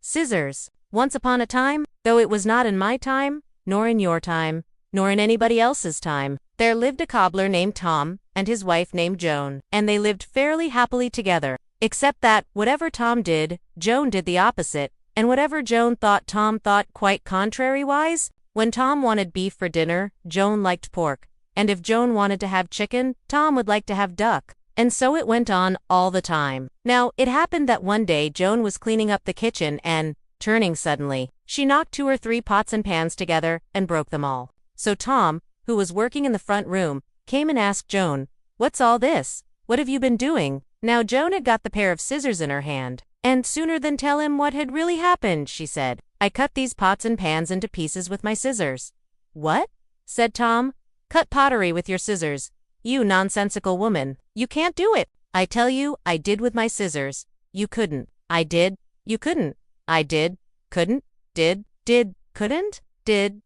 Scissors. Once upon a time, though it was not in my time, nor in your time, nor in anybody else's time, there lived a cobbler named Tom, and his wife named Joan, and they lived fairly happily together, except that, whatever Tom did, Joan did the opposite, and whatever Joan thought Tom thought quite contrary-wise. When Tom wanted beef for dinner, Joan liked pork, and if Joan wanted to have chicken, Tom would like to have duck. And so it went on all the time. Now, it happened that one day Joan was cleaning up the kitchen and, turning suddenly, she knocked 2 or 3 pots and pans together and broke them all. So Tom, who was working in the front room, came and asked Joan, "What's all this? What have you been doing?" Now Joan had got the pair of scissors in her hand, and sooner than tell him what had really happened, she said, "I cut these pots and pans into pieces with my scissors." "What?" said Tom. "Cut pottery with your scissors. You nonsensical woman. You can't do it." "I tell you, I did with my scissors." "You couldn't." "I did." "You couldn't." "I did." "Couldn't." "Did." "Did." "Couldn't." "Did."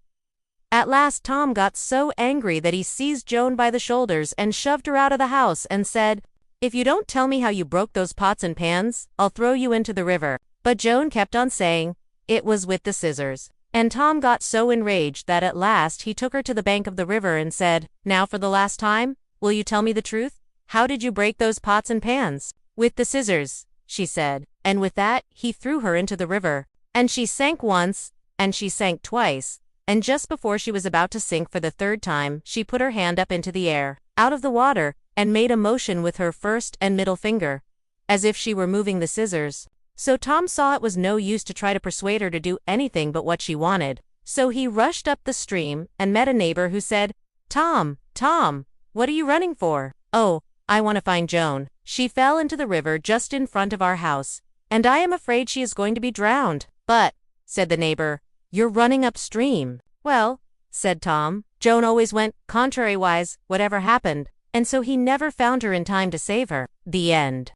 At last Tom got so angry that he seized Joan by the shoulders and shoved her out of the house and said, "If you don't tell me how you broke those pots and pans, I'll throw you into the river." But Joan kept on saying, "It was with the scissors." And Tom got so enraged that at last he took her to the bank of the river and said, "Now for the last time, will you tell me the truth? How did you break those pots and pans?" "With the scissors," she said, and with that he threw her into the river. And she sank once, and she sank twice, and just before she was about to sink for the 3rd time, she put her hand up into the air, out of the water, and made a motion with her first and middle finger, as if she were moving the scissors. So Tom saw it was no use to try to persuade her to do anything but what she wanted. So he rushed up the stream and met a neighbor who said, "Tom, Tom, what are you running for?" "Oh, I want to find Joan. She fell into the river just in front of our house, and I am afraid she is going to be drowned." "But," said the neighbor, "you're running upstream." "Well," said Tom, "Joan always went contrary-wise, whatever happened, and so he never found her in time to save her." The end.